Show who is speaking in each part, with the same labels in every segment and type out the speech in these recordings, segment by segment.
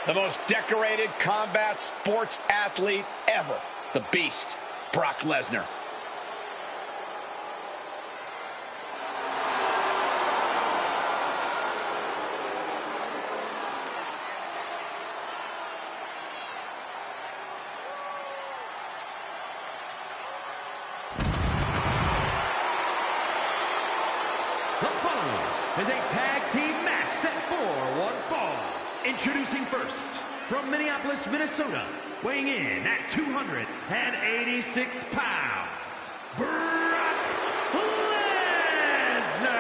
Speaker 1: The most decorated combat sports athlete ever. The Beast, Brock Lesnar.
Speaker 2: The following is a tag team match set for one fall. Introducing first, from Minneapolis, Minnesota, weighing in at 286 pounds, Brock Lesnar.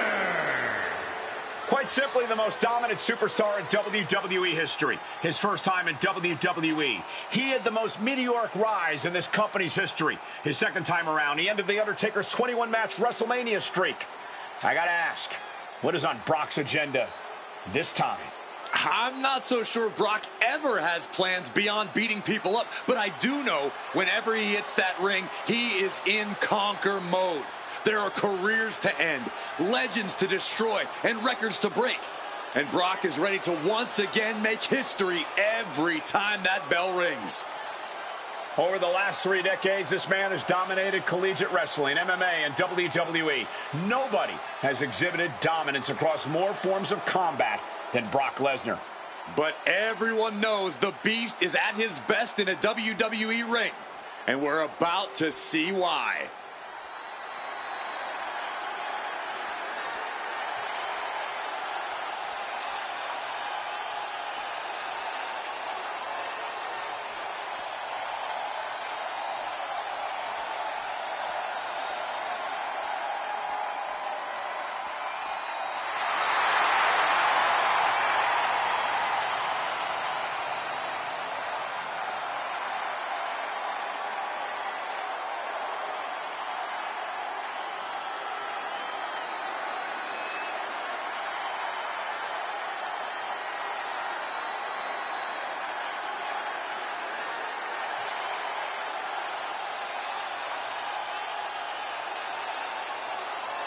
Speaker 1: Quite simply, the most dominant superstar in WWE history. His first time in WWE. He had the most meteoric rise in this company's history. His second time around, he ended The Undertaker's 21-match WrestleMania streak. I gotta ask, what is on Brock's agenda this time?
Speaker 3: I'm not so sure Brock ever has plans beyond beating people up, but I do know whenever he hits that ring, he is in conquer mode. There are careers to end, legends to destroy, and records to break. And Brock is ready to once again make history every time that bell rings.
Speaker 1: Over the last 3 decades, this man has dominated collegiate wrestling, MMA, and WWE. Nobody has exhibited dominance across more forms of combat than Brock Lesnar.
Speaker 3: But everyone knows the Beast is at his best in a WWE ring, and we're about to see why.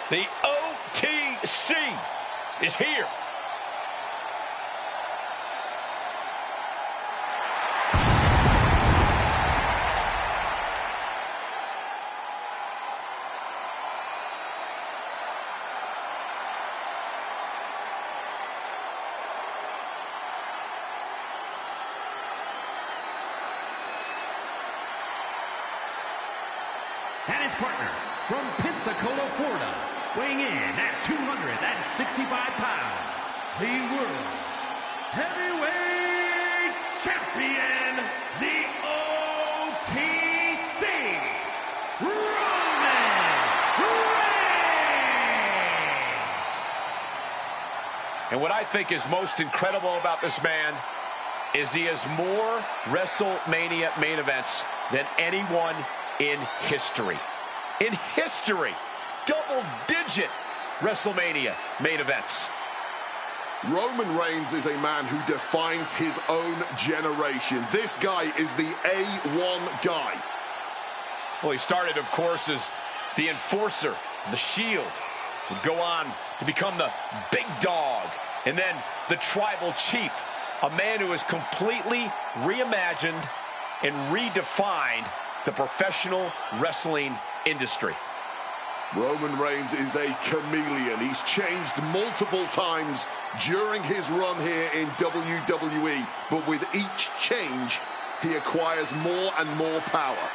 Speaker 1: The OTC is here.
Speaker 2: And his partner, from Pensacola, Florida, weighing in at 265 pounds, the World Heavyweight Champion, the OTC, Roman Reigns.
Speaker 1: And what I think is most incredible about this man is he has more WrestleMania main events than anyone in history. In history! Double-digit WrestleMania main events.
Speaker 4: Roman Reigns is a man who defines his own generation. This guy is the A1 guy.
Speaker 1: Well, he started, of course, as the enforcer, the Shield. Would go on to become the big dog, and then the tribal chief, a man who has completely reimagined and redefined the professional wrestling industry.
Speaker 4: Roman Reigns is a chameleon. He's changed multiple times during his run here in WWE, but with each change, he acquires more and more power.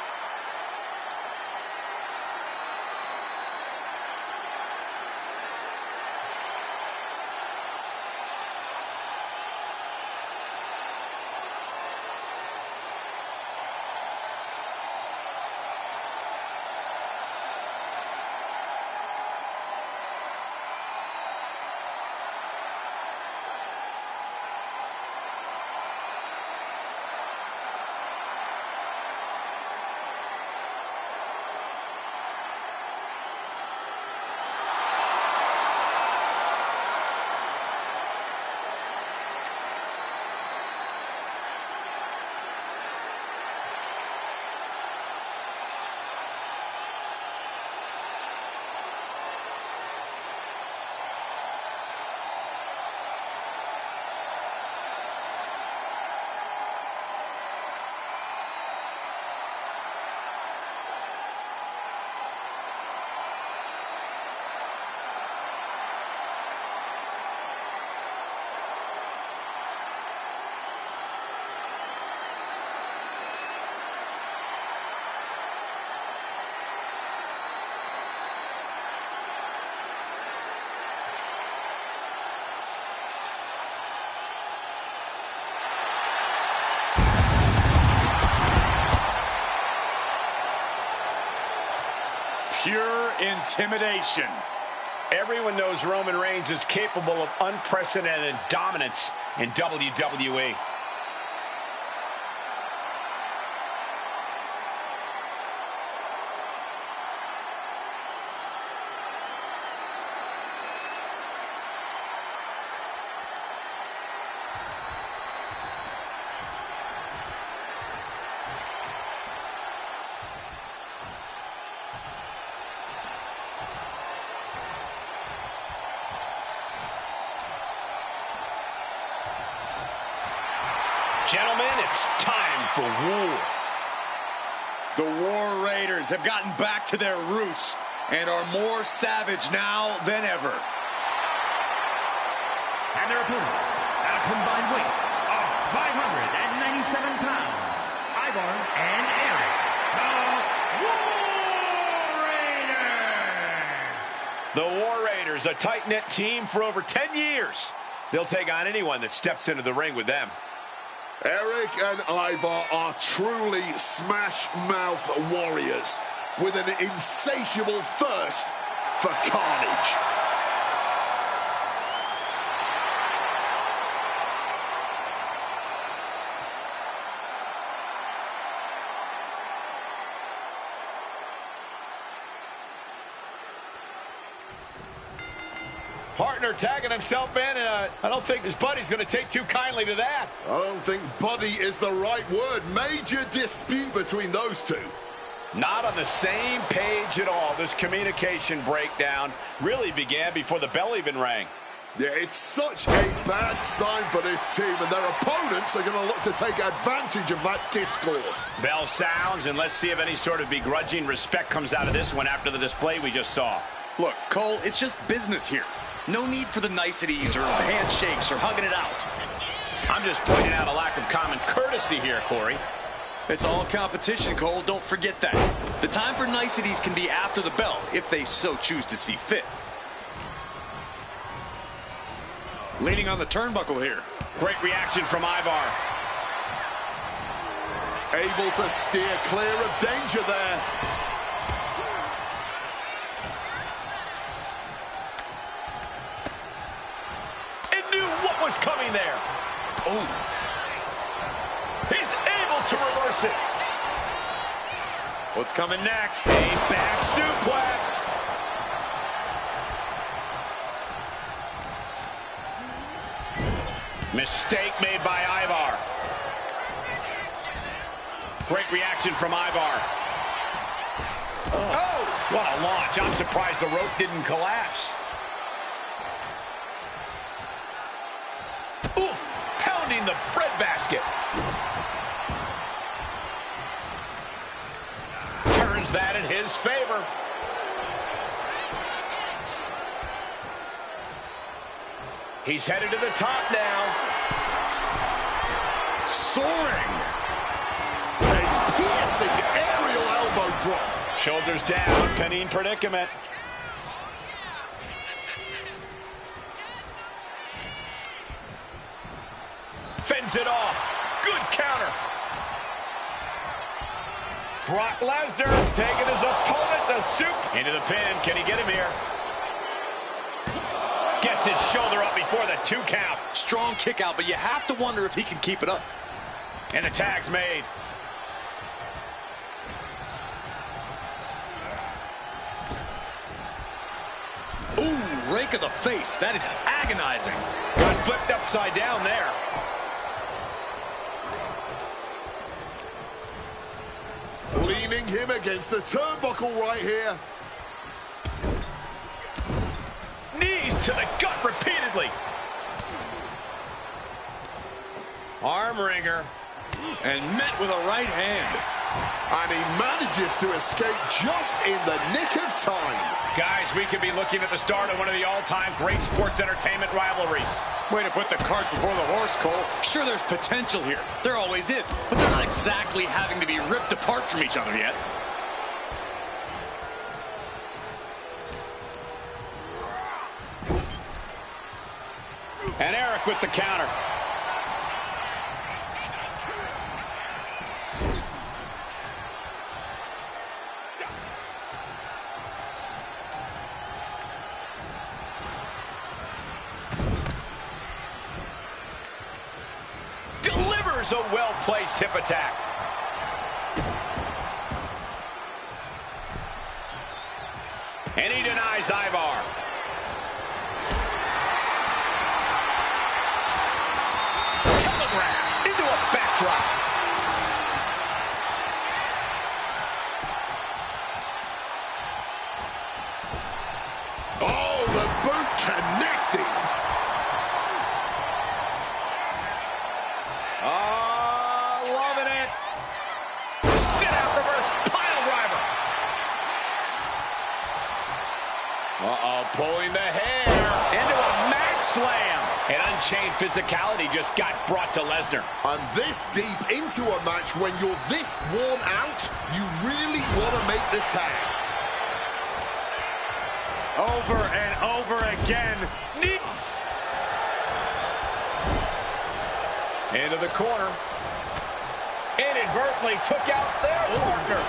Speaker 3: intimidation.
Speaker 1: Everyone knows Roman Reigns is capable of unprecedented dominance in WWE. Gentlemen, it's time for war.
Speaker 3: The War Raiders have gotten back to their roots and are more savage now than ever.
Speaker 2: And their opponents, at a combined weight of 597 pounds, Ivar and Eric, the War Raiders.
Speaker 1: The War Raiders, a tight-knit team for over 10 years. They'll take on anyone that steps into the ring with them.
Speaker 4: Eric and Ivar are truly smash-mouth warriors with an insatiable thirst for carnage.
Speaker 1: Partner tagging himself in, and I don't think his buddy's going to take too kindly to that.
Speaker 4: I don't think buddy is the right word. Major dispute between those two.
Speaker 1: Not on the same page at all. This communication breakdown really began before the bell even rang.
Speaker 4: Yeah, it's such a bad sign for this team, and their opponents are going to look to take advantage of that discord.
Speaker 1: Bell sounds, and let's see if any sort of begrudging respect comes out of this one after the display we just saw.
Speaker 3: Look, Cole, it's just business here. No need for the niceties or handshakes or hugging it out.
Speaker 1: I'm just pointing out a lack of common courtesy here, Corey.
Speaker 3: It's all competition, Cole. Don't forget that. The time for niceties can be after the bell, if they so choose to see fit. Leaning on the turnbuckle here.
Speaker 1: Great reaction from Ivar.
Speaker 4: Able to steer clear of danger there.
Speaker 1: What was coming there?
Speaker 3: Oh.
Speaker 1: He's able to reverse it.
Speaker 3: What's coming next?
Speaker 1: A back suplex. Mistake made by Ivar. Great reaction from Ivar. Oh, what a launch. I'm surprised the rope didn't collapse. Oof, pounding the breadbasket. Turns that in his favor. He's headed to the top now.
Speaker 3: Soaring.
Speaker 4: A piercing aerial elbow drop.
Speaker 1: Shoulders down, pinning predicament. Fends it off. Good counter. Brock Lesnar taking his opponent to soup. Into the pin. Can he get him here? Gets his shoulder up before the 2 count.
Speaker 3: Strong kick out, but you have to wonder if he can keep it up.
Speaker 1: And the tag's made.
Speaker 3: Ooh, rake of the face. That is agonizing.
Speaker 1: Got flipped upside down there.
Speaker 4: Leaning him against the turnbuckle right here.
Speaker 1: Knees to the gut repeatedly. Arm wringer.
Speaker 3: And met with a right hand.
Speaker 4: And he manages to escape just in the nick of time.
Speaker 1: Guys, we could be looking at the start of one of the all-time great sports entertainment rivalries.
Speaker 3: Way to put the cart before the horse, Cole. Sure, there's potential here. There always is. But they're not exactly having to be ripped apart from each other yet.
Speaker 1: And Eric with the counter. counters a well-placed hip attack. And he denies Ivar. Telegraphed into a backdrop.
Speaker 4: Oh, the boot connecting.
Speaker 1: Loving it. Sit out reverse pile driver. Uh-oh, pulling the hair into a mat slam. And unchained physicality just got brought to Lesnar.
Speaker 4: And this deep into a match, when you're this worn out, you really want to make the tag.
Speaker 3: Over and over again.
Speaker 1: Into the corner. Inadvertently took out their partner.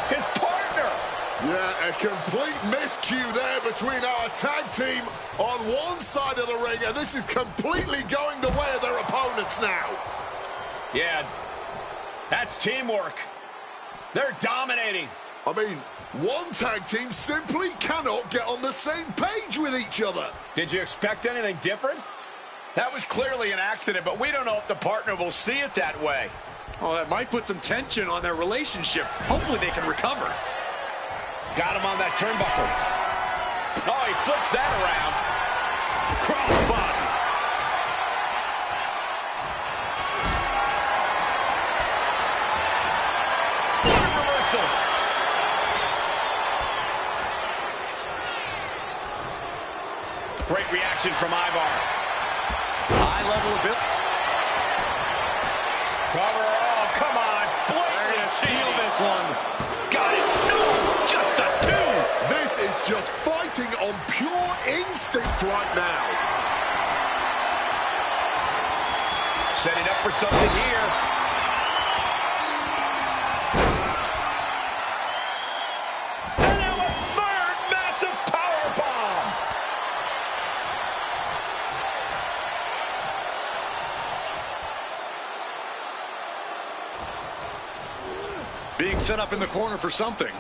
Speaker 1: His partner.
Speaker 4: Yeah, a complete miscue there between our tag team on one side of the ring, and this is completely going the way of their opponents now.
Speaker 1: Yeah, that's teamwork. They're dominating.
Speaker 4: I mean, one tag team simply cannot get on the same page with each other.
Speaker 1: Did you expect anything different? That was clearly an accident, but we don't know if the partner will see it that way.
Speaker 3: Oh, that might put some tension on their relationship. Hopefully they can recover.
Speaker 1: Got him on that turnbuckle. Oh, he flips that around. Crossbody. What a reversal. Great reaction from Ivar.
Speaker 3: High level of it.
Speaker 1: Cover. Oh, come on. Blatantly
Speaker 3: Steal this one.
Speaker 1: Got it. No, just a two.
Speaker 4: This is just fighting on pure instinct right now.
Speaker 1: Setting up for something here. And now a third massive powerbomb.
Speaker 3: Being set up in the corner for something.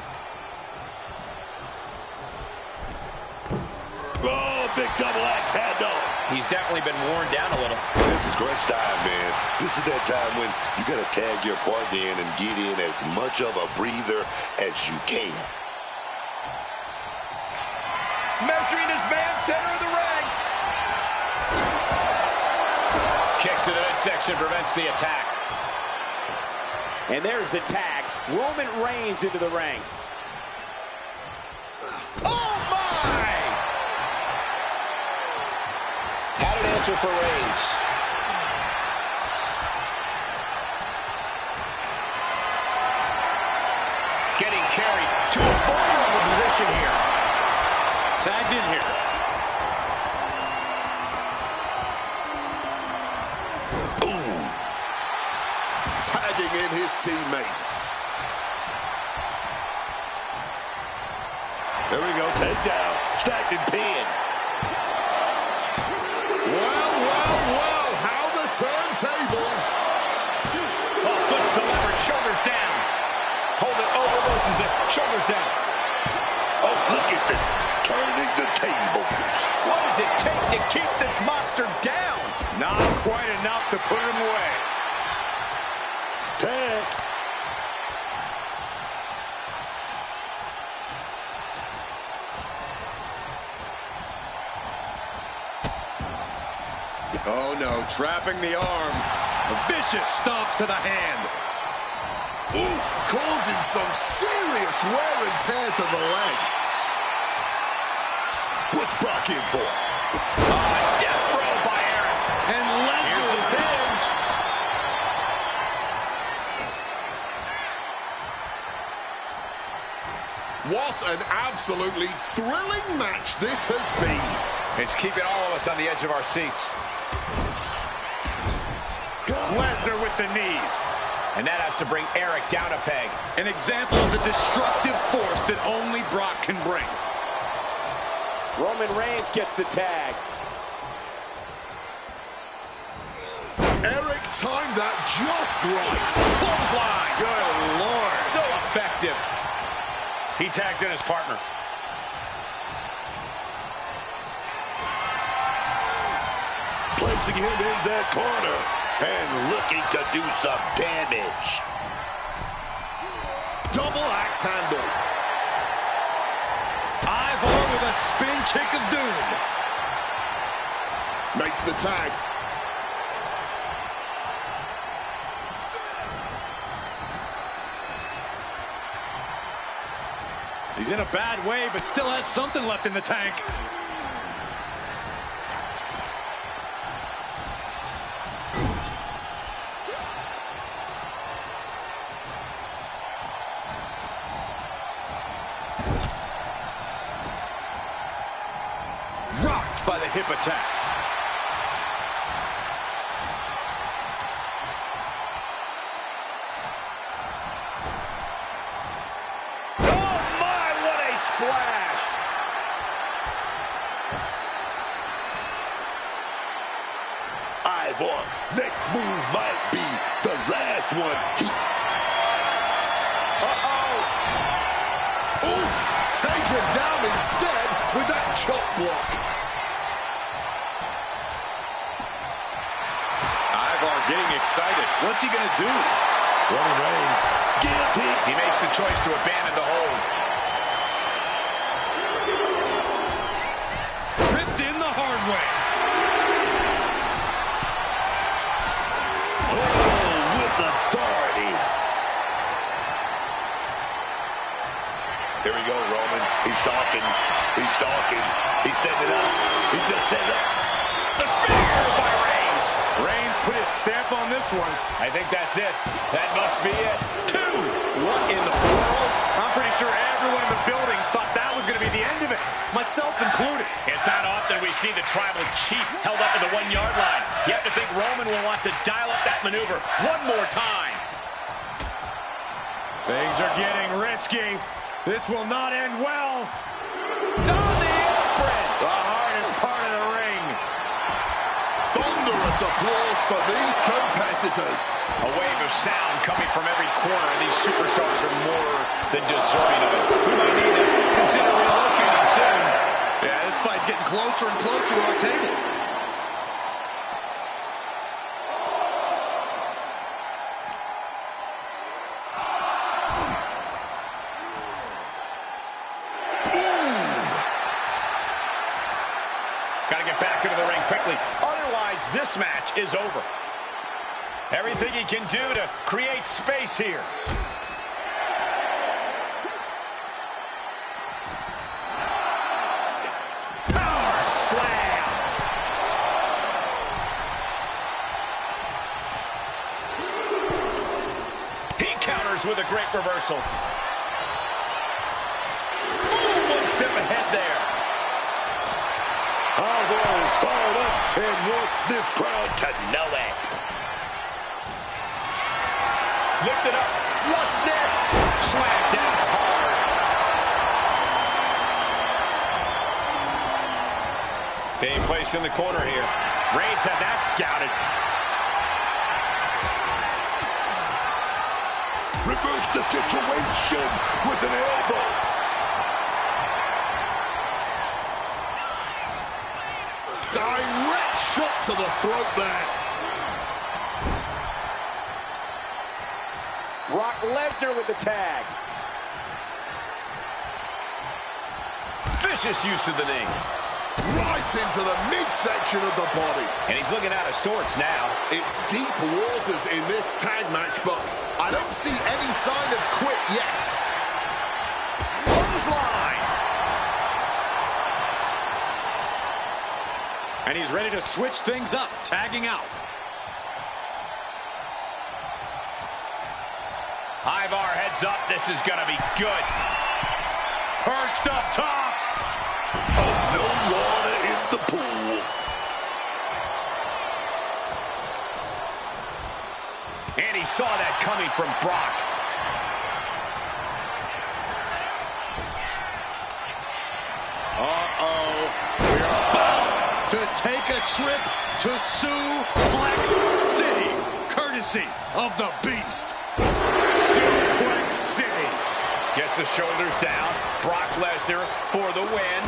Speaker 5: Oh, big double axe hand off.
Speaker 1: He's definitely been worn down a little.
Speaker 5: This is crunch time, man. This is that time when you got to tag your partner in and get in as much of a breather as you can.
Speaker 1: Measuring his man, center of the ring. Kick to the midsection prevents the attack.
Speaker 6: And there's the tag. Roman Reigns into the ring.
Speaker 1: Oh, my! Had an answer for Reigns. Getting carried to a vulnerable position here.
Speaker 3: Tagged in here.
Speaker 4: Tagging in his teammate.
Speaker 5: There we go, takedown, stacked and pinned.
Speaker 4: Well, how the turntables.
Speaker 1: Oh, flips the lever, shoulders down. Hold it, reverses it, shoulders down.
Speaker 5: Oh, look at this, turning the tables.
Speaker 1: What does it take to keep this monster down?
Speaker 3: Not quite enough to put him away.
Speaker 5: Tag.
Speaker 3: Oh no, trapping the arm. Vicious stomps to the hand.
Speaker 4: Oof, causing some serious wear and tear to the leg.
Speaker 5: What's Brock in for?
Speaker 1: Death row by Eric.
Speaker 3: And Lesnar is hinged.
Speaker 4: What an absolutely thrilling match this has been.
Speaker 1: It's keeping all of us on the edge of our seats.
Speaker 3: Lesnar with the knees.
Speaker 1: And that has to bring Eric down a peg.
Speaker 3: An example of the destructive force that only Brock can bring.
Speaker 6: Roman Reigns gets the tag.
Speaker 4: Eric timed that just right.
Speaker 1: Clothesline.
Speaker 3: Good Lord.
Speaker 1: So effective. He tags in his partner.
Speaker 5: Placing him in that corner and looking to do some damage.
Speaker 4: Double axe handle.
Speaker 3: Ivar with a spin kick of doom.
Speaker 4: Makes the tag.
Speaker 3: He's in a bad way, but still has something left in the tank. Rocked by the hip attack.
Speaker 1: Splash.
Speaker 5: Ivar, next move might be the last one.
Speaker 4: Oof! Taken down instead with that chop block.
Speaker 1: Ivar getting excited.
Speaker 3: What's he gonna do?
Speaker 5: Roman Reigns, guilty.
Speaker 1: He makes the choice to abandon the hold.
Speaker 3: Ripped in the hard way.
Speaker 5: Oh, with authority. Here we go, Roman. He's stalking. He's stalking. He's setting it up. He's going to set it up.
Speaker 1: The spear by Reigns.
Speaker 3: Reigns put his stamp on this one.
Speaker 1: I think that's it. That must be it. 2.
Speaker 4: What in the world?
Speaker 3: I'm pretty sure everyone in the building thought that was going to be the end of it, myself included.
Speaker 1: It's not often we see the tribal chief held up at the 1-yard line. You have to think Roman will want to dial up that maneuver one more time.
Speaker 3: Things are getting risky. This will not end well.
Speaker 1: On the apron.
Speaker 3: The hardest part of the ring.
Speaker 4: Thunderous applause for these competitors.
Speaker 1: A wave of sound coming from every corner. These superstars are more than deserving of it. We might need to consider relocating soon.
Speaker 3: Yeah, this fight's getting closer and closer to our table.
Speaker 1: Got to get back into the ring quickly. Otherwise, this match is over. Everything he can do to create space here. Power slam. He counters with a great reversal. Ooh, one step ahead there.
Speaker 5: Ivar's fired up and wants this crowd to know it.
Speaker 1: Lifted up. What's next? Slammed down hard. Being placed in the corner here. Reigns had that scouted.
Speaker 5: Reverse the situation with an elbow.
Speaker 4: Direct shot to the throat there.
Speaker 6: Brock Lesnar with the tag.
Speaker 1: Vicious use of the knee.
Speaker 4: Right into the midsection of the body.
Speaker 1: And he's looking out of sorts now.
Speaker 4: It's deep waters in this tag match, but I don't see any sign of quit yet.
Speaker 1: Clothesline.
Speaker 3: And he's ready to switch things up, tagging out.
Speaker 1: Ivar heads up. This is going to be good. Perched up top.
Speaker 5: Oh, no water in the pool.
Speaker 1: And he saw that coming from Brock.
Speaker 3: Uh-oh. We're about to take a trip to Suplex City. courtesy of the Beast. Suplex City.
Speaker 1: Gets the shoulders down. Brock Lesnar for the win.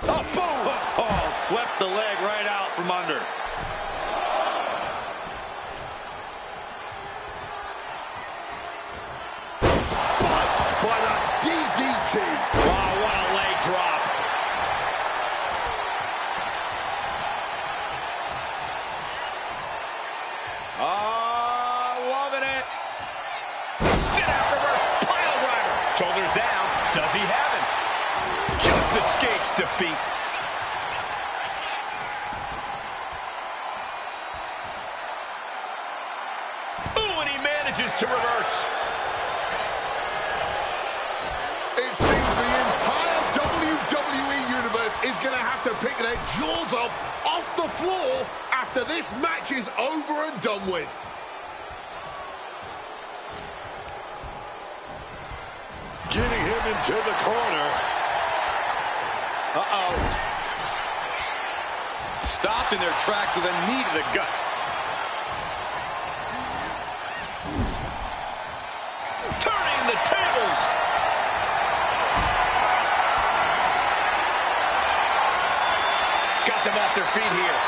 Speaker 3: Oh, boom! Oh, swept the leg right out from under.
Speaker 4: Spiked by that DDT.
Speaker 3: Wow, what a leg drop.
Speaker 1: Loving it. Sit out reverse pile driver. Shoulders down. Does he have it? Just escapes defeat. Ooh, and he manages to reverse.
Speaker 4: It seems the entire WWE Universe is going to have to pick their jaws up off the floor after this match is over and done with.
Speaker 5: Getting him into the corner.
Speaker 3: Uh-oh. Stopped in their tracks with a knee to the gut.
Speaker 1: Turning the tables. Got them off their feet here.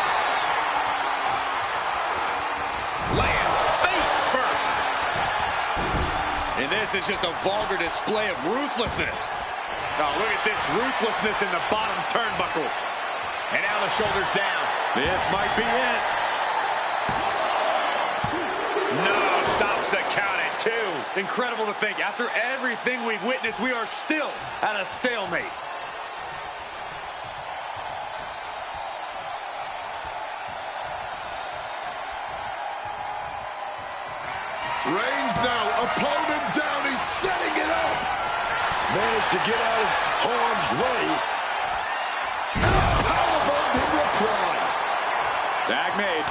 Speaker 1: Lands face first.
Speaker 3: And this is just a vulgar display of ruthlessness. Oh, look at this ruthlessness in the bottom turnbuckle.
Speaker 1: And now the shoulders down.
Speaker 3: This might be it.
Speaker 1: No, stops the count at 2.
Speaker 3: Incredible to think, after everything we've witnessed, we are still at a stalemate.
Speaker 4: Reigns now, opponent down, he's setting it up.
Speaker 5: Managed to get out of harm's way.
Speaker 4: And a powerbomb in reply.
Speaker 3: Tag made.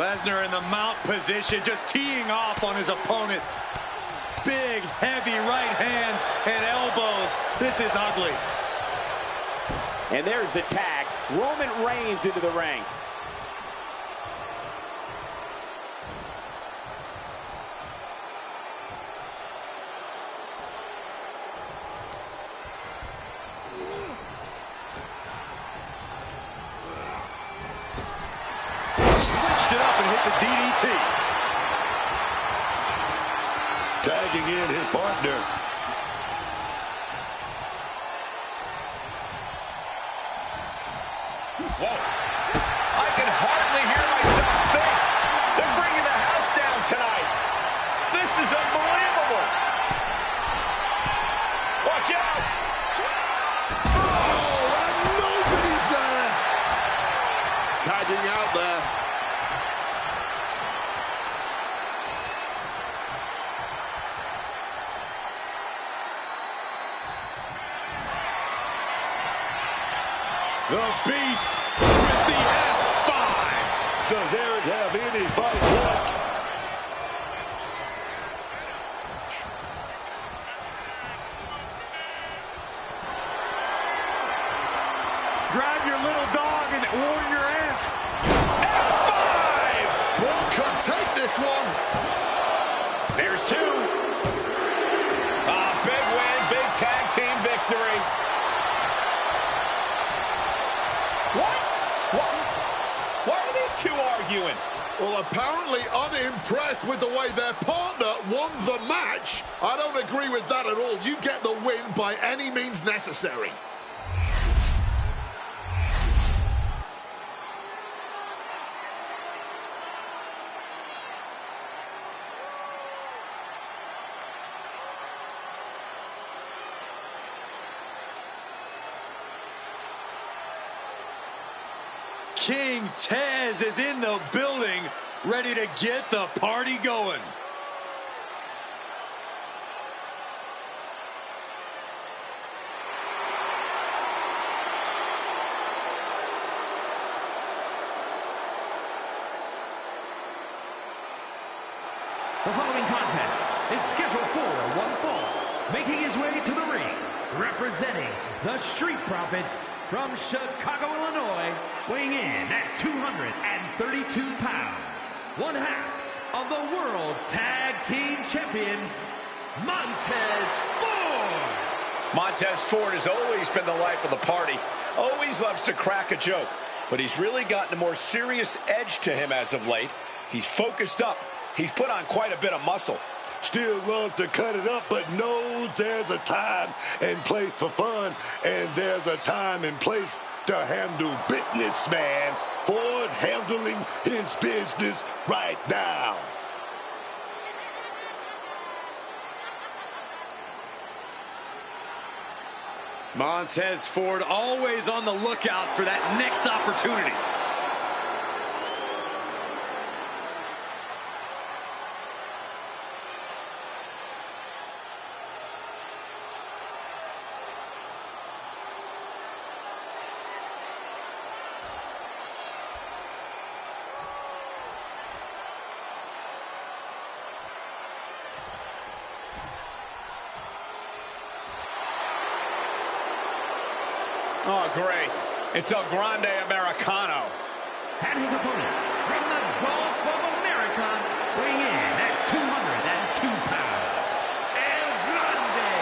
Speaker 3: Lesnar in the mount position, just teeing off on his opponent. Big, heavy right hands and elbows. This is ugly.
Speaker 6: And there's the tag. Roman Reigns into the ring.
Speaker 3: Switched it up and hit the DDT.
Speaker 5: Tagging in his partner.
Speaker 1: Whoa. I can hardly hear myself think. They're bringing the house down tonight. This is unbelievable. Watch out.
Speaker 4: Oh, and nobody's there. Tagging out there.
Speaker 3: The Beast with the F5.
Speaker 5: Does Eric have any fight left?
Speaker 3: Grab your little dog and warn your aunt. F5!
Speaker 4: Brock could take this one.
Speaker 1: There's 2. Big win, big tag team victory. What? Why are these 2 arguing?
Speaker 4: Well, apparently unimpressed with the way their partner won the match. I don't agree with that at all. You get the win by any means necessary.
Speaker 3: King Taz is in the building, ready to get the party going.
Speaker 2: The following contest is scheduled for one fall. Making his way to the ring, representing the Street Profits from Chicago, Illinois, weighing in at 232 pounds. One half of the World Tag Team Champions, Montez Ford.
Speaker 1: Montez Ford has always been the life of the party. Always loves to crack a joke. But he's really gotten a more serious edge to him as of late. He's focused up. He's put on quite a bit of muscle.
Speaker 5: Still loves to cut it up, but knows there's a time and place for fun, and there's a time and place to handle business, man. Ford handling his business right now.
Speaker 3: Montez Ford always on the lookout for that next opportunity.
Speaker 1: Oh, great. It's El Grande Americano.
Speaker 2: And his opponent from the Gulf of America, weighing in at 202 pounds, El Grande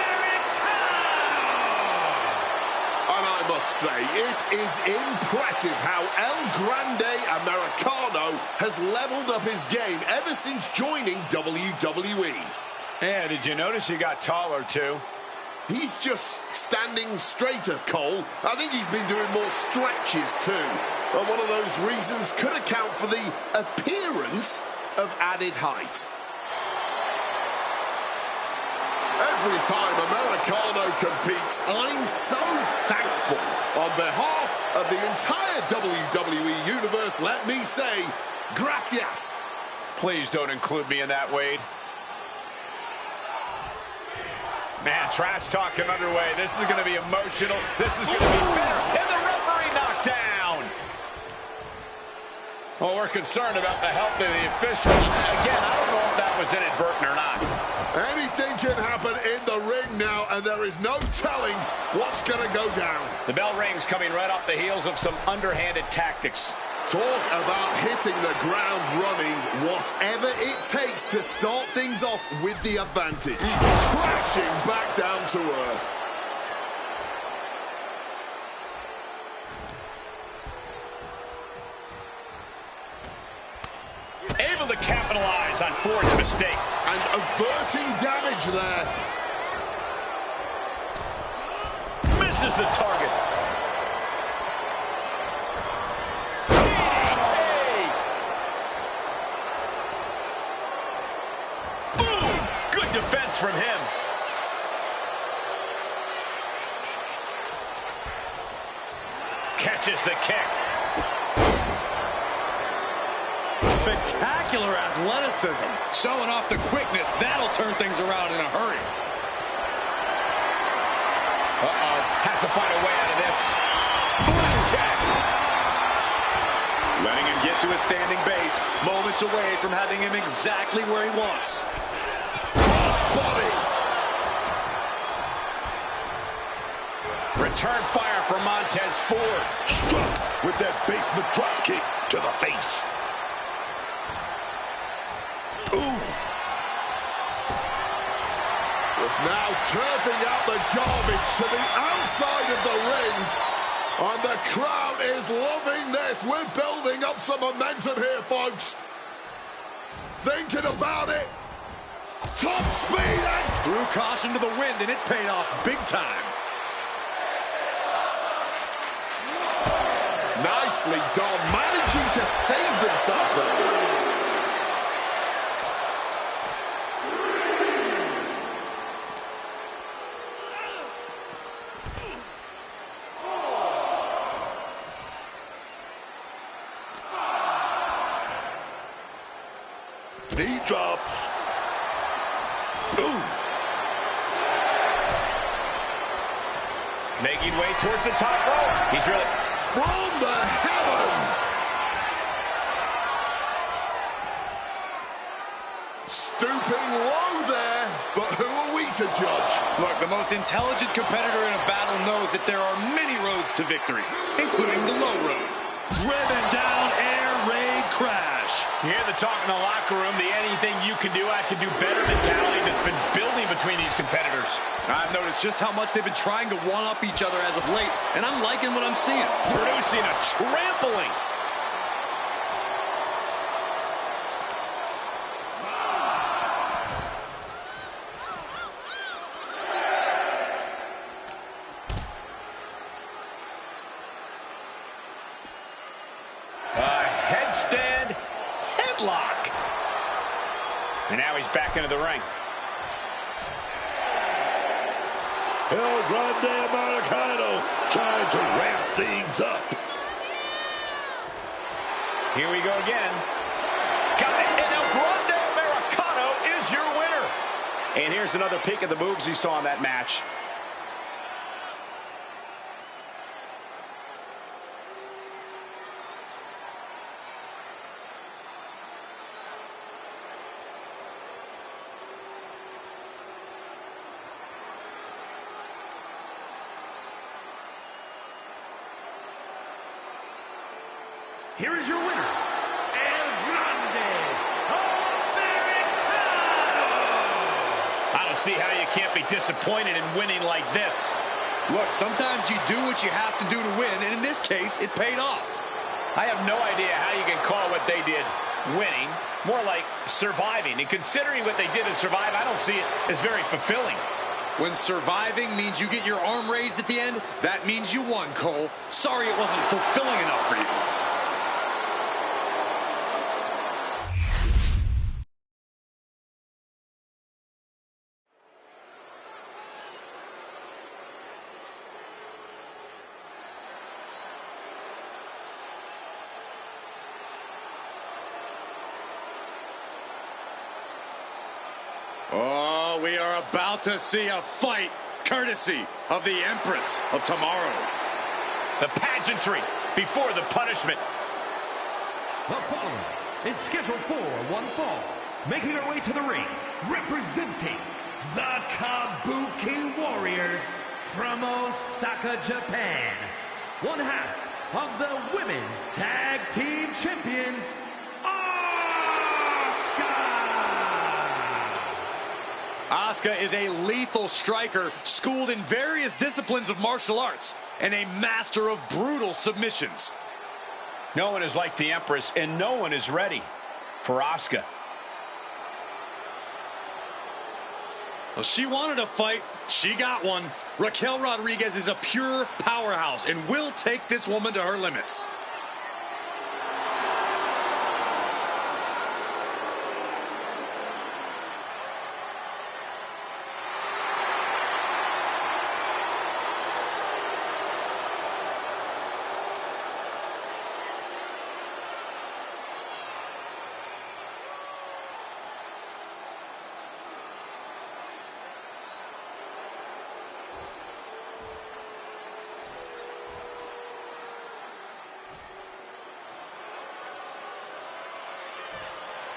Speaker 2: Americano!
Speaker 4: And I must say, it is impressive how El Grande Americano has leveled up his game ever since joining WWE.
Speaker 1: Yeah, did you notice he got taller, too?
Speaker 4: He's just standing straighter, Cole. I think he's been doing more stretches, too. And one of those reasons could account for the appearance of added height. Every time Americano competes, I'm so thankful. On behalf of the entire WWE Universe, let me say, gracias.
Speaker 1: Please don't include me in that, Wade. Man, trash talking underway. This is going to be emotional. This is going to be bitter. And the referee knocked down. Well, we're concerned about the health of the official. Again, I don't know if that was inadvertent or not.
Speaker 4: Anything can happen in the ring now, and there is no telling what's going to go down.
Speaker 1: The bell rings coming right off the heels of some underhanded tactics.
Speaker 4: Talk about hitting the ground running, whatever it takes to start things off with the advantage. Crashing back down to earth.
Speaker 1: Able to capitalize on Ford's mistake.
Speaker 4: And averting damage there.
Speaker 1: Misses the target. Defense from him. Catches the kick.
Speaker 3: Spectacular athleticism. Showing off the quickness. That'll turn things around in a hurry.
Speaker 1: Uh-oh. Has to find a way out of this. Blackjack.
Speaker 3: Letting him get to a standing base. Moments away from having him exactly where he wants.
Speaker 4: Body.
Speaker 1: Return fire from Montez Ford.
Speaker 5: Struck with that basement drop kick to the face. Ooh.
Speaker 4: Was now turfing out the garbage to the outside of the ring. And the crowd is loving this. We're building up some momentum here, folks. Thinking about it. Top speed and
Speaker 3: threw caution to the wind, and it paid off big time.
Speaker 4: Nicely done, managing to save themselves there.
Speaker 5: Knee drops. Boom.
Speaker 1: Making way towards the top rope. He's really...
Speaker 4: From the heavens. Dropping low there, but who are we to judge?
Speaker 3: Look, the most intelligent competitor in a battle knows that there are many roads to victory, including the low road. Driven down, air raid crash.
Speaker 1: You hear the talk in the locker room, the anything you can do, I can do better mentality that's been building between these competitors.
Speaker 3: I've noticed just how much they've been trying to one-up each other as of late, and I'm liking what I'm seeing.
Speaker 1: Producing a trampling. Headstand headlock. And now he's back into the ring.
Speaker 5: El Grande Americano trying to ramp things up.
Speaker 1: Here we go again. Got it. And El Grande Americano is your winner. And here's another peek at the moves he saw in that match.
Speaker 2: Here is your winner, El Grande Americano!
Speaker 1: I don't see how you can't be disappointed in winning like this.
Speaker 3: Look, sometimes you do what you have to do to win, and in this case, it paid off.
Speaker 1: I have no idea how you can call what they did winning, more like surviving. And considering what they did to survive, I don't see it as very fulfilling.
Speaker 3: When surviving means you get your arm raised at the end, that means you won, Cole. Sorry it wasn't fulfilling enough for you. Oh, we are about to see a fight courtesy of the Empress of Tomorrow.
Speaker 1: The pageantry before the punishment.
Speaker 2: The following is scheduled for one fall. Making her way to the ring, representing the Kabuki Warriors from Osaka, Japan. One half of the Women's Tag Team Champions,
Speaker 3: Asuka is a lethal striker, schooled in various disciplines of martial arts, and a master of brutal submissions.
Speaker 1: No one is like the Empress, and no one is ready for Asuka.
Speaker 3: Well, she wanted a fight. She got one. Raquel Rodriguez is a pure powerhouse and will take this woman to her limits.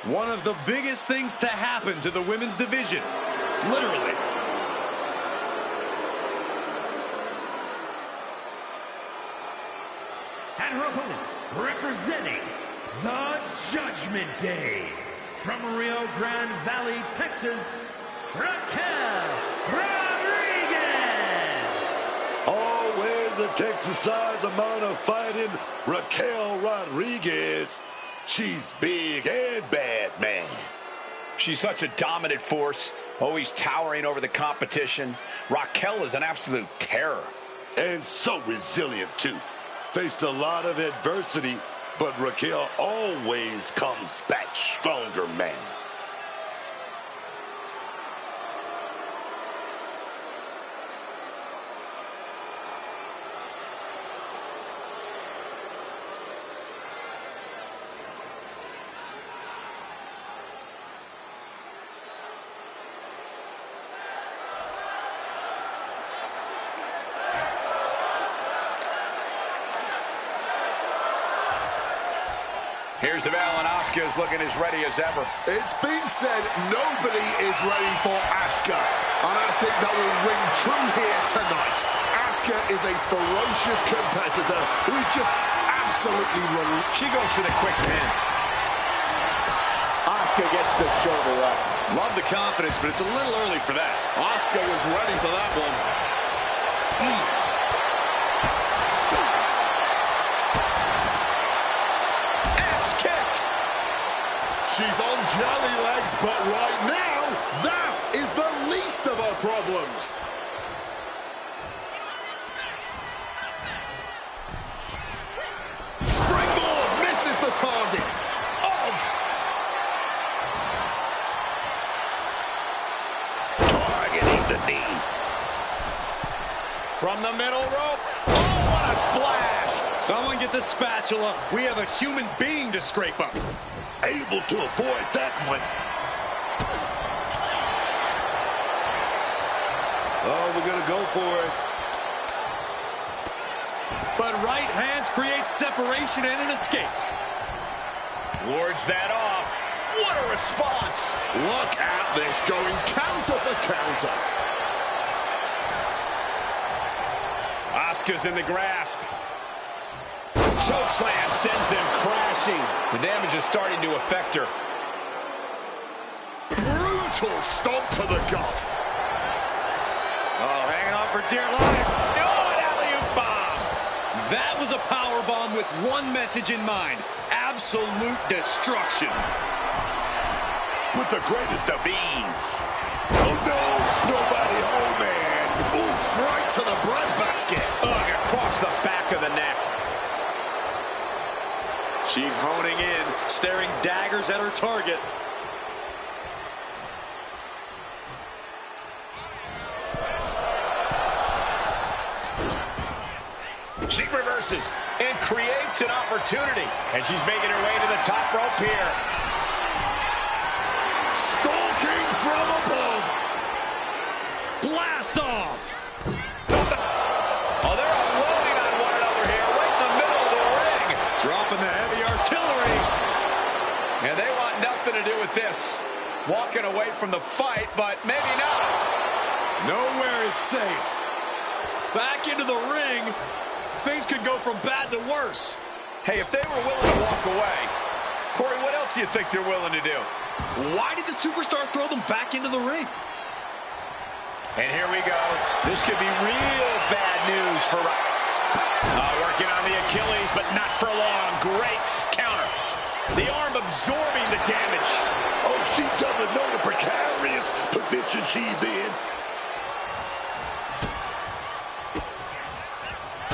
Speaker 3: One of the biggest things to happen to the women's division. Literally.
Speaker 2: And her opponent, representing the Judgment Day, from Rio Grande Valley, Texas, Raquel Rodriguez.
Speaker 5: Always a Texas-sized amount of fighting. Raquel Rodriguez. She's big and bad, man.
Speaker 1: She's such a dominant force, always towering over the competition. Raquel is an absolute terror.
Speaker 5: And so resilient, too. Faced a lot of adversity, but Raquel always comes back stronger, man.
Speaker 1: Here's the bell, and Asuka is looking as ready as ever.
Speaker 4: It's been said nobody is ready for Asuka, and I think that will ring true here tonight. Asuka is a ferocious competitor who is just absolutely relentless.
Speaker 1: She goes for the quick pin.
Speaker 6: Asuka gets the shoulder up.
Speaker 3: Love the confidence, but it's a little early for that.
Speaker 4: Asuka was ready for that one.
Speaker 1: Axe kick.
Speaker 4: She's on jelly legs, but right now, that is the least of her problems. Springboard misses the target. Oh!
Speaker 5: Targeting the knee.
Speaker 1: From the middle rope. Oh, what a splash.
Speaker 3: Someone get the spatula. We have a human being to scrape up.
Speaker 5: Able to avoid that one. Oh, we're going to go for it.
Speaker 3: But right hands create separation and an escape.
Speaker 1: Wards that off. What a response.
Speaker 4: Look at this, going counter for counter.
Speaker 1: Asuka's in the grasp. Chokeslam sends them crashing. The damage is starting to affect her.
Speaker 4: Brutal stomp to the gut.
Speaker 3: Oh, hanging on for dear life. Oh, an alley-oop bomb. That was a power bomb with one message in mind. Absolute destruction.
Speaker 5: With the greatest of ease. Oh, no. Nobody home, man.
Speaker 4: Oof, right to the breadbasket.
Speaker 1: Ugh, across the back of the neck.
Speaker 3: She's honing in, staring daggers at her target.
Speaker 1: She reverses and creates an opportunity. And she's making her way to the top rope here.
Speaker 4: Stalking from above.
Speaker 3: Blast off.
Speaker 1: Oh, they're unloading on one another here, right in the middle of the ring.
Speaker 3: Dropping the heavy artillery.
Speaker 1: And they want nothing to do with this. Walking away from the fight, but maybe not.
Speaker 3: Nowhere is safe. Back into the ring. Things could go from bad to worse.
Speaker 1: Hey, if they were willing to walk away, Corey, what else do you think they're willing to do?
Speaker 3: Why did the superstar throw them back into the ring?
Speaker 1: And here we go. This could be real bad news for working on the Achilles, but not for long. Great counter. The arm absorbing the damage.
Speaker 5: Oh, she doesn't know the precarious position she's in.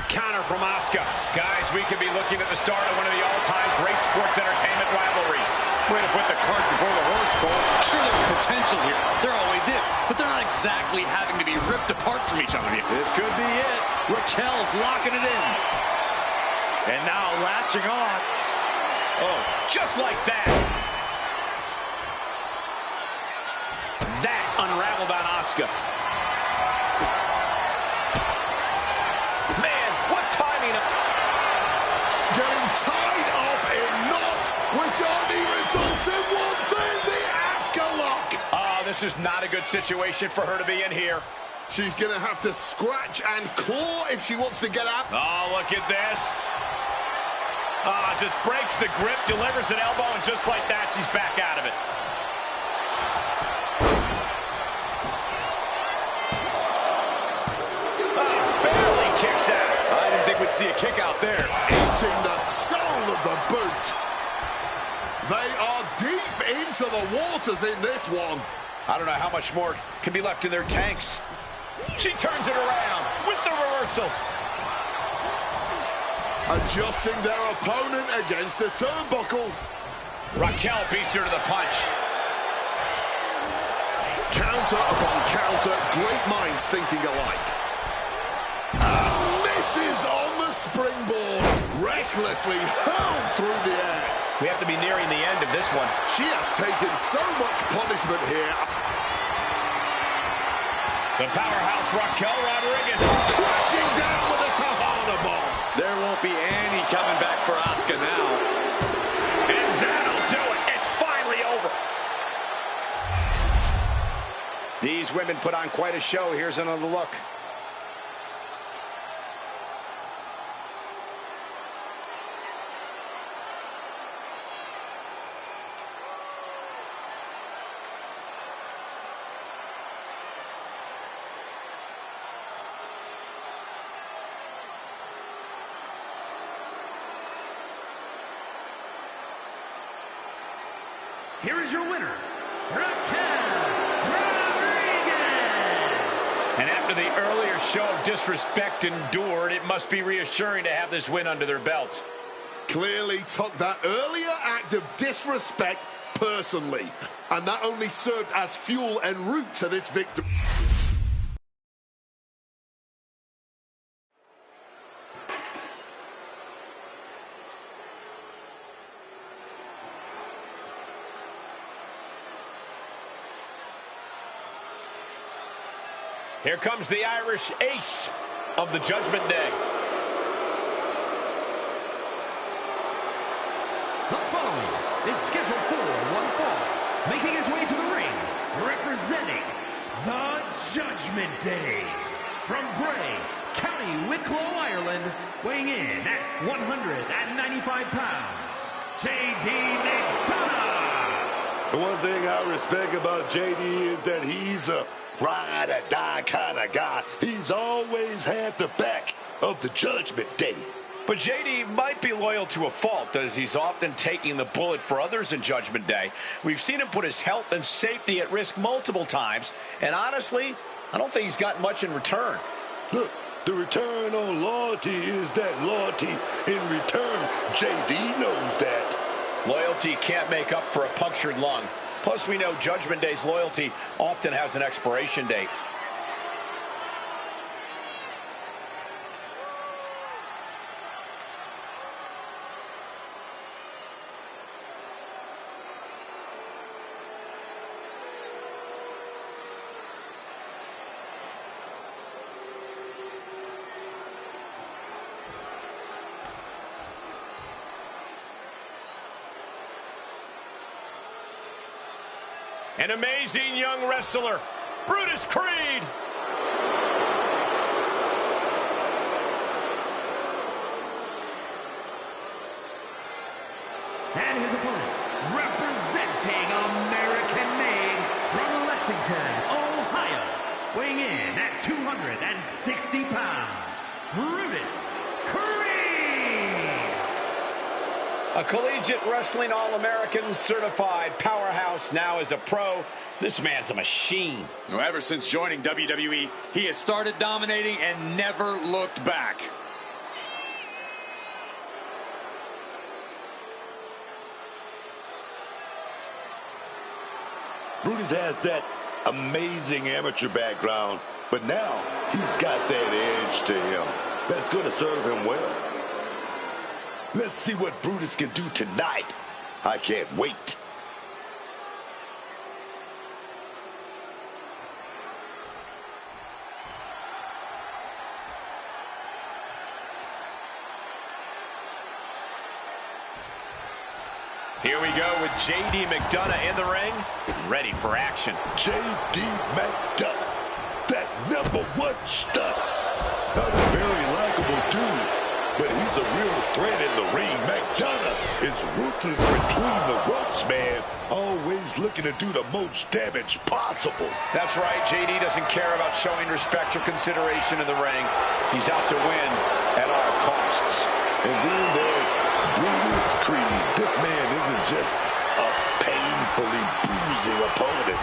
Speaker 1: Counter from Asuka. Guys, we could be looking at the start of one of the all-time great sports entertainment rivalries.
Speaker 3: Way to put the cart before the horse, Cole. Sure, there's potential here. There always is. But they're not exactly having to be ripped apart from each other here. This could be it. Raquel's locking it in. And now latching on.
Speaker 1: Oh, just like that. That unraveled on Asuka. Man, what timing.
Speaker 4: Getting tied up in knots, which only results in one thing, the Asuka lock.
Speaker 1: Oh, this is not a good situation for her to be in here.
Speaker 4: She's going to have to scratch and claw if she wants to get out.
Speaker 1: Oh, look at this. Just breaks the grip, delivers an elbow, and just like that, she's back out of it. Barely kicks out.
Speaker 3: I didn't think we'd see a kick out there.
Speaker 4: Eating the soul of the boot. They are deep into the waters in this one.
Speaker 1: I don't know how much more can be left in their tanks. She turns it around with the reversal.
Speaker 4: Adjusting their opponent against the turnbuckle.
Speaker 1: Raquel beats her to the punch.
Speaker 4: Counter upon counter, great minds thinking alike. Misses on the springboard. Recklessly hurled through the air.
Speaker 1: We have to be nearing the end of this one.
Speaker 4: She has taken so much punishment here.
Speaker 1: The powerhouse Raquel Rodriguez.
Speaker 4: Crashing down with a Tahana bomb.
Speaker 3: There won't be any coming back for Asuka now.
Speaker 1: And These women put on quite a show. Here's another look.
Speaker 2: Here is your winner, Raquel Rodriguez.
Speaker 1: And after the earlier show of disrespect endured, it must be reassuring to have this win under their belt.
Speaker 4: Clearly took that earlier act of disrespect personally, and that only served as fuel en route to this victory.
Speaker 1: Here comes the Irish ace of the Judgment Day.
Speaker 2: The following is scheduled for one fall. Making his way to the ring, representing the Judgment Day. From Bray, County Wicklow, Ireland, weighing in at 195 pounds, J.D. McDonough.
Speaker 5: The one thing I respect about JD is that he's a ride or die kind of guy. He's always had the back of the Judgment Day.
Speaker 1: But JD might be loyal to a fault, as he's often taking the bullet for others in Judgment Day. We've seen him put his health and safety at risk multiple times, and honestly, I don't think he's gotten much in return.
Speaker 5: Look, the return on loyalty is that loyalty in return. JD knows that.
Speaker 1: Loyalty can't make up for a punctured lung. Plus, we know Judgment Day's loyalty often has an expiration date. An amazing young wrestler, Brutus Creed.
Speaker 2: And his opponent, representing American-made from Lexington, Ohio, weighing in at 260 pounds, Brutus Creed.
Speaker 1: A collegiate wrestling All-American, certified powerhouse, now as a pro. This man's a machine.
Speaker 3: Ever since joining WWE, he has started dominating and never looked back.
Speaker 5: Brutus has that amazing amateur background, but now he's got that edge to him that's going to serve him well. Let's see what Brutus can do tonight. I can't wait.
Speaker 1: Here we go with J.D. McDonough in the ring, ready for action.
Speaker 5: J.D. McDonough, that #1 stunner. Not a very likable dude, but he's a real threat in the ring. McDonough is ruthless between the ropes, man. Always looking to do the most damage possible.
Speaker 1: That's right, J.D. doesn't care about showing respect or consideration in the ring. He's out to win at all costs.
Speaker 5: And then there's Brutus Creed. This man isn't just a painfully bruising opponent.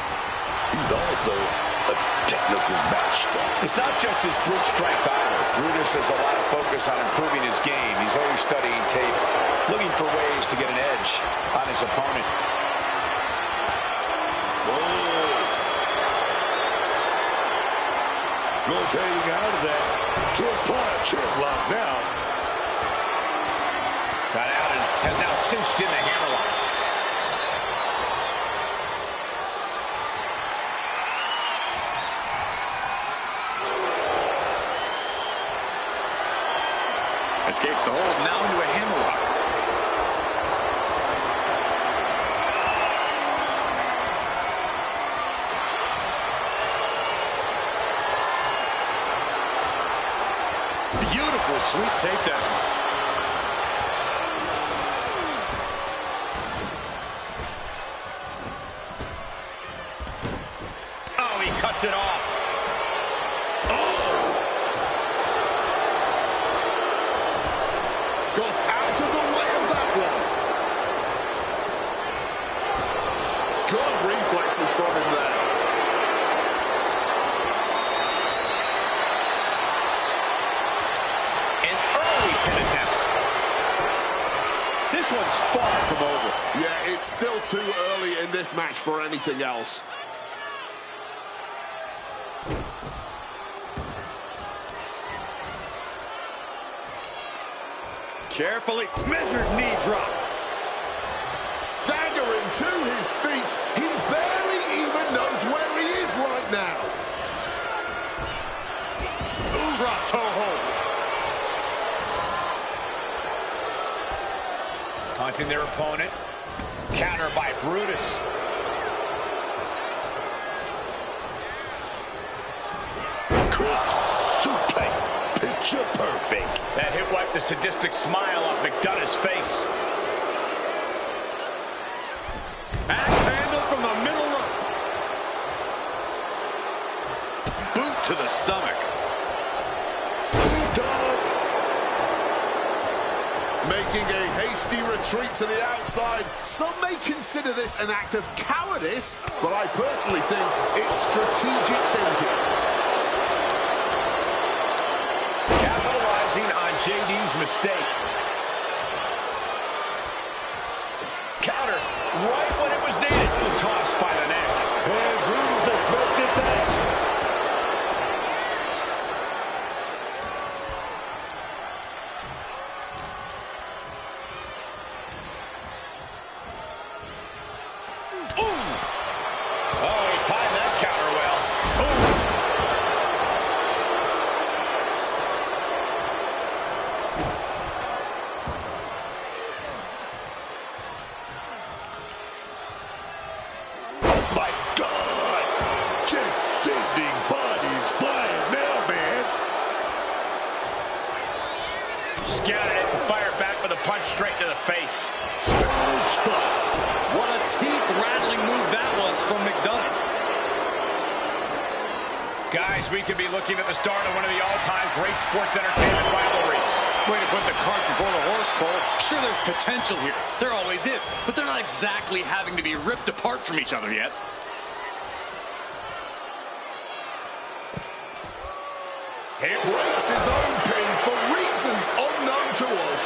Speaker 5: He's also a technical master.
Speaker 1: It's not just his brute strength either. Brutus has a lot of focus on improving his game. He's always studying tape, looking for ways to get an edge on his opponent.
Speaker 5: Whoa. Rotating out of that to apply a chin lock now.
Speaker 1: Got out and has now cinched in the hammerlock.
Speaker 3: Escapes the hold, now into a hammerlock. Beautiful sweep takedown.
Speaker 1: Oh, he cuts it off.
Speaker 4: Got out of the way of that one. Good reflexes from him there.
Speaker 1: An early pin attempt. This one's far from over.
Speaker 4: Yeah, it's still too early in this match for anything else.
Speaker 3: Carefully measured knee drop.
Speaker 4: Staggering to his feet. He barely even knows where he is right now.
Speaker 3: Drop toe hold.
Speaker 1: Taunting their opponent. Counter by Brutus.
Speaker 5: Chris suplex. Picture perfect.
Speaker 1: That hit wiped the sadistic smile off McDonough's face.
Speaker 3: Axe handle from the middle rope. Boot to the stomach.
Speaker 4: Making a hasty retreat to the outside. Some may consider this an act of cowardice, but I personally think it's strategic thinking.
Speaker 1: Capitalizing on JD's mistake. Counter right when it was needed. Tossed by the neck.
Speaker 5: And Brutus expected that.
Speaker 1: Oh, he timed that counter well.
Speaker 5: My God! Just sending bodies flying now, man.
Speaker 1: Scouted it and fired back with a punch straight to the face.
Speaker 5: Spanish spot.
Speaker 3: What a teeth-rattling move that was from McDonough.
Speaker 1: Guys, we could be looking at the start of one of the all-time great sports entertainment rivalries.
Speaker 3: Way to put the cart before the horse, Cole. Sure, there's potential here. There always is. But they're not exactly having to be ripped apart from each other yet.
Speaker 4: He breaks his own pin for reasons unknown to us.